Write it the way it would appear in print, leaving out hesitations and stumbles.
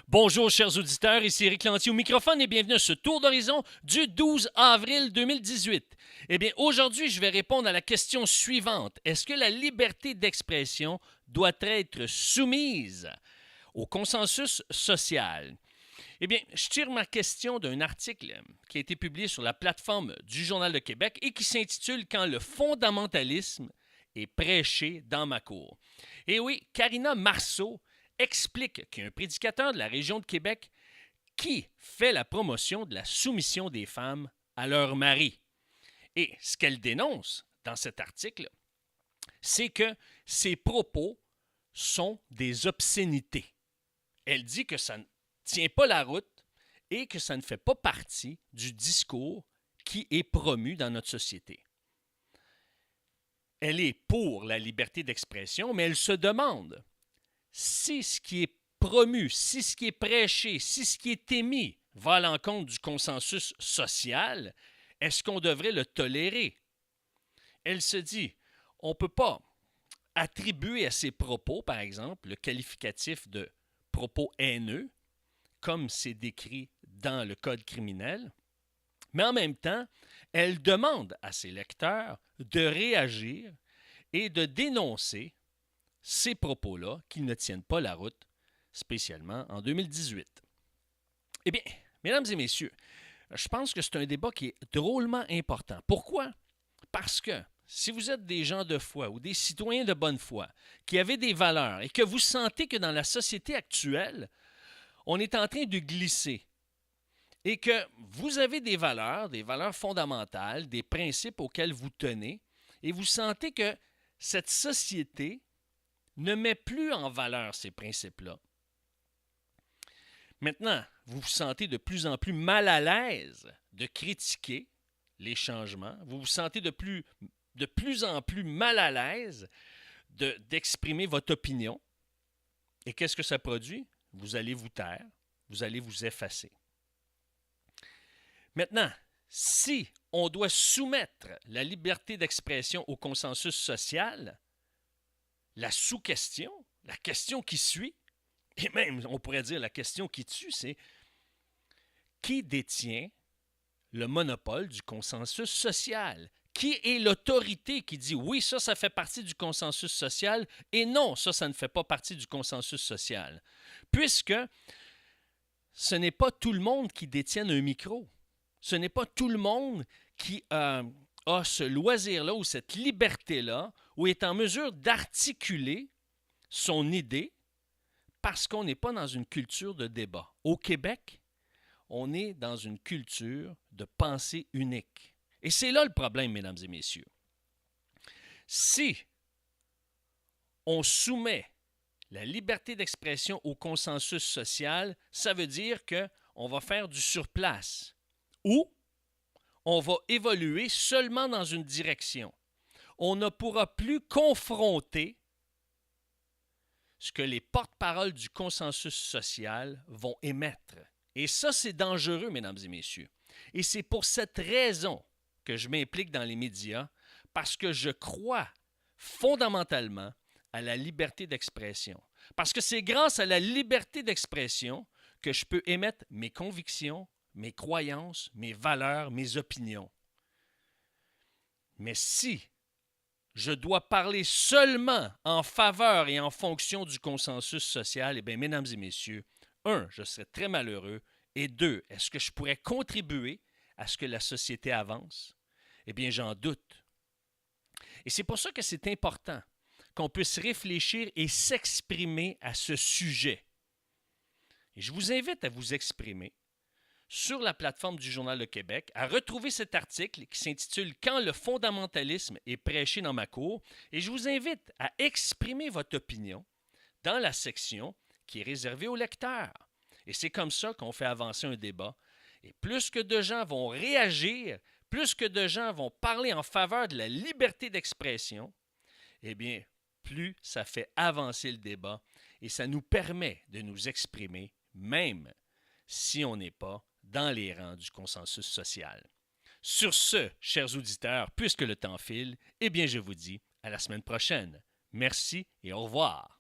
Bonjour chers auditeurs, ici Éric Lantier au microphone et bienvenue à ce tour d'horizon du 12 avril 2018. Eh bien, aujourd'hui, je vais répondre à la question suivante. Est-ce que la liberté d'expression doit être soumise au consensus social? Eh bien, je tire ma question d'un article qui a été publié sur la plateforme du Journal de Québec et qui s'intitule « Quand le fondamentalisme est prêché dans ma cour ». Et oui, Karina Marceau explique qu'il y a un prédicateur de la région de Québec qui fait la promotion de la soumission des femmes à leur mari. Et ce qu'elle dénonce dans cet article, c'est que ses propos sont des obscénités. Elle dit que ça ne tient pas la route et que ça ne fait pas partie du discours qui est promu dans notre société. Elle est pour la liberté d'expression, mais elle se demande si ce qui est promu, si ce qui est prêché, si ce qui est émis va à l'encontre du consensus social, est-ce qu'on devrait le tolérer? Elle se dit, on ne peut pas attribuer à ces propos, par exemple, le qualificatif de propos haineux, comme c'est décrit dans le Code criminel, mais en même temps, elle demande à ses lecteurs de réagir et de dénoncer ces propos-là qui ne tiennent pas la route, spécialement en 2018. Eh bien, mesdames et messieurs, je pense que c'est un débat qui est drôlement important. Pourquoi? Parce que si vous êtes des gens de foi ou des citoyens de bonne foi qui avez des valeurs et que vous sentez que dans la société actuelle, on est en train de glisser et que vous avez des valeurs fondamentales, des principes auxquels vous tenez, et vous sentez que cette société ne met plus en valeur ces principes-là. Maintenant, vous vous sentez de plus en plus mal à l'aise de critiquer les changements. Vous vous sentez de plus en plus mal à l'aise d'exprimer votre opinion. Et qu'est-ce que ça produit? Vous allez vous taire, vous allez vous effacer. Maintenant, si on doit soumettre la liberté d'expression au consensus social, la sous-question, la question qui suit, et même on pourrait dire la question qui tue, c'est qui détient le monopole du consensus social? Qui est l'autorité qui dit oui, ça fait partie du consensus social et non, ça ne fait pas partie du consensus social? Puisque ce n'est pas tout le monde qui détient un micro. Ce n'est pas tout le monde qui a ce loisir-là ou cette liberté-là ou est en mesure d'articuler son idée parce qu'on n'est pas dans une culture de débat. Au Québec, on est dans une culture de pensée unique. Et c'est là le problème, mesdames et messieurs. Si on soumet la liberté d'expression au consensus social, ça veut dire qu'on va faire du surplace ou on va évoluer seulement dans une direction. On ne pourra plus confronter ce que les porte-paroles du consensus social vont émettre. Et ça, c'est dangereux, mesdames et messieurs. Et c'est pour cette raison que je m'implique dans les médias, parce que je crois fondamentalement à la liberté d'expression. Parce que c'est grâce à la liberté d'expression que je peux émettre mes convictions, mes croyances, mes valeurs, mes opinions. Mais si je dois parler seulement en faveur et en fonction du consensus social, eh bien, mesdames et messieurs, un, je serais très malheureux, et deux, est-ce que je pourrais contribuer à ce que la société avance? Eh bien, j'en doute. Et c'est pour ça que c'est important qu'on puisse réfléchir et s'exprimer à ce sujet. Et je vous invite à vous exprimer sur la plateforme du Journal de Québec, à retrouver cet article qui s'intitule « Quand le fondamentalisme est prêché dans ma cour » et je vous invite à exprimer votre opinion dans la section qui est réservée aux lecteurs. Et c'est comme ça qu'on fait avancer un débat. Et plus que de gens vont réagir, plus que de gens vont parler en faveur de la liberté d'expression, eh bien, plus ça fait avancer le débat et ça nous permet de nous exprimer, même si on n'est pas dans les rangs du consensus social. Sur ce, chers auditeurs, puisque le temps file, eh bien je vous dis à la semaine prochaine. Merci et au revoir.